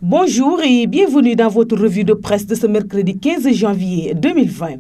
Bonjour et bienvenue dans votre revue de presse de ce mercredi 15 janvier 2020.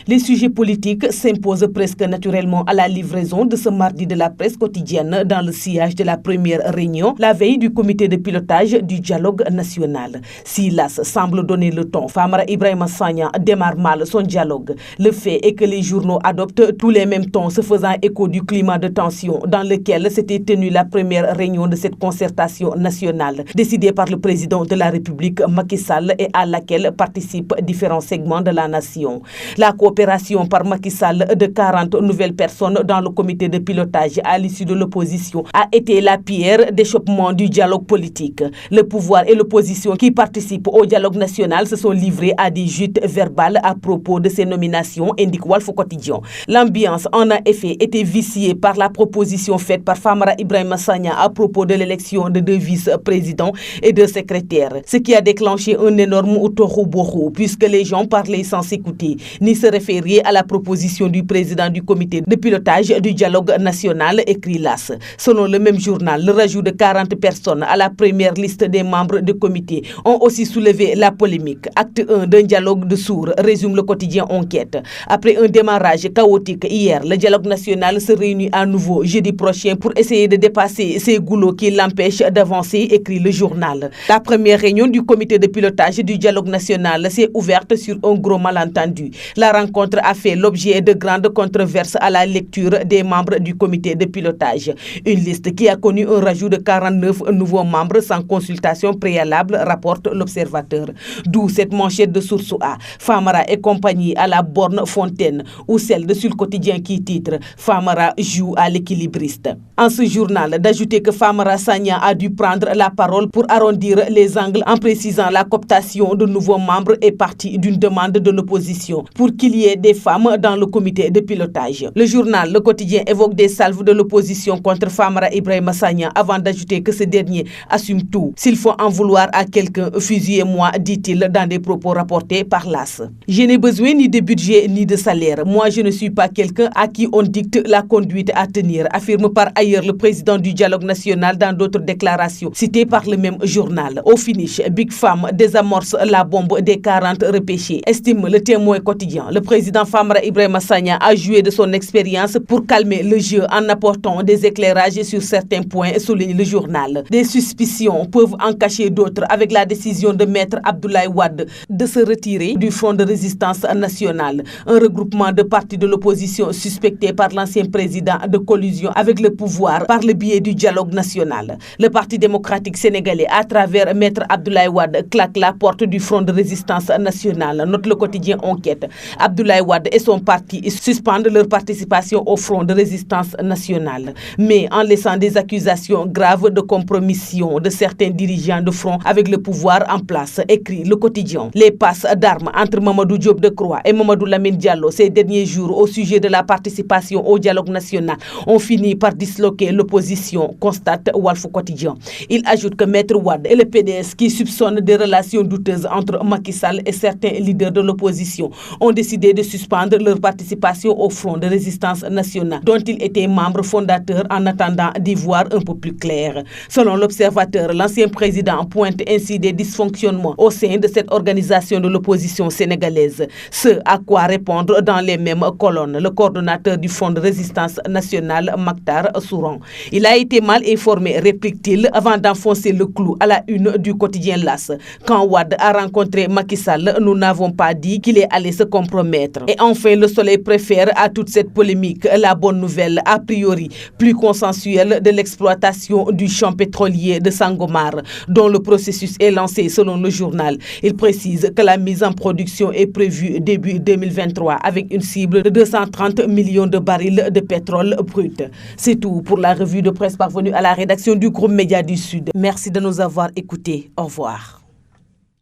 Les sujets politiques s'imposent presque naturellement à la livraison de ce mardi de la presse quotidienne dans le sillage de la première réunion, la veille du comité de pilotage du dialogue national. Si l'AS semble donner le ton, Famara Ibrahima Sagna démarre mal son dialogue. Le fait est que les journaux adoptent tous les mêmes tons, se faisant écho du climat de tension dans lequel s'était tenue la première réunion de cette concertation nationale, décidée par le président de la République Macky Sall et à laquelle participent différents segments de la nation. La coopération par Macky Sall de 40 nouvelles personnes dans le comité de pilotage à l'issue de l'opposition a été la pierre d'achoppement du dialogue politique. Le pouvoir et l'opposition qui participent au dialogue national se sont livrés à des joutes verbales à propos de ces nominations, indique Walf Quotidien. L'ambiance en a effet été viciée par la proposition faite par Famara Ibrahima Sagna à propos de l'élection de 2 vice-présidents et 2 secrétaires. Ce qui a déclenché un énorme tohu-bohu puisque les gens parlaient sans s'écouter ni se référer à la proposition du président du comité de pilotage du dialogue national, écrit l'AS. Selon le même journal, le rajout de 40 personnes à la première liste des membres du comité ont aussi soulevé la polémique. Acte 1 d'un dialogue de sourds, résume le quotidien Enquête. Après un démarrage chaotique hier, le dialogue national se réunit à nouveau jeudi prochain pour essayer de dépasser ces goulots qui l'empêchent d'avancer, écrit le journal. La première réunion du comité de pilotage du dialogue national s'est ouverte sur un gros malentendu. La rencontre a fait l'objet de grandes controverses à la lecture des membres du comité de pilotage. Une liste qui a connu un rajout de 49 nouveaux membres sans consultation préalable, rapporte l'Observateur. D'où cette manchette de Source A, Famara et compagnie à la borne fontaine, ou celle de Sud Quotidien qui titre Famara joue à l'équilibriste. En ce journal, d'ajouter que Famara Sagna a dû prendre la parole pour arrondir les angles en précisant la cooptation de nouveaux membres est partie d'une demande de l'opposition pour qu'il y ait des femmes dans le comité de pilotage. Le journal Le Quotidien évoque des salves de l'opposition contre Famara Ibrahima Sagna avant d'ajouter que ce dernier assume tout. S'il faut en vouloir à quelqu'un, fusillez-moi, dit-il dans des propos rapportés par l'AS. Je n'ai besoin ni de budget ni de salaire. Moi, je ne suis pas quelqu'un à qui on dicte la conduite à tenir, affirme par ailleurs le président du dialogue national dans d'autres déclarations citées par le même journal. Au finish, Big Fam désamorce la bombe des 40 repêchés, estime le Témoin quotidien. Le président Famara Ibrahima Sagna a joué de son expérience pour calmer le jeu en apportant des éclairages sur certains points, souligne le journal. Des suspicions peuvent en cacher d'autres avec la décision de Maître Abdoulaye Wade de se retirer du Front de résistance nationale, un regroupement de partis de l'opposition suspecté par l'ancien président de collusion avec le pouvoir par le biais du dialogue national. Le Parti démocratique sénégalais, à travers Maître Abdoulaye Wade, claque la porte du Front de résistance nationale, note le quotidien Enquête. Abdoulaye Wade et son parti suspendent leur participation au Front de résistance nationale, mais en laissant des accusations graves de compromission de certains dirigeants de front avec le pouvoir en place, écrit le quotidien. Les passes d'armes entre Mamadou Diop Decroix et Mamadou Lamine Diallo ces derniers jours au sujet de la participation au dialogue national ont fini par disloquer l'opposition, constate Walf Quotidien. Il ajoute que Maître Wade et le PDS, qui soupçonnent des relations douteuses entre Macky Sall et certains leaders de l'opposition, ont décidé de suspendre leur participation au Front de résistance nationale, dont ils étaient membres fondateurs en attendant d'y voir un peu plus clair. Selon l'Observateur, l'ancien président pointe ainsi des dysfonctionnements au sein de cette organisation de l'opposition sénégalaise. Ce à quoi répondre dans les mêmes colonnes le coordonnateur du Front de résistance nationale, Maktar Souran. Il a été mal informé, réplique-t-il, avant d'enfoncer le clou à la une du quotidien l'AS. Quand Wade a rencontré Macky Sall, nous n'avons pas dit qu'il est allé se compromettre. Et enfin, le Soleil préfère à toute cette polémique la bonne nouvelle, a priori plus consensuelle, de l'exploitation du champ pétrolier de Sangomar, dont le processus est lancé selon le journal. Il précise que la mise en production est prévue début 2023 avec une cible de 230 millions de barils de pétrole brut. C'est tout pour la revue de presse parvenue à la rédaction du groupe Média du Sud. Merci de nous avoir écoutés. Au revoir.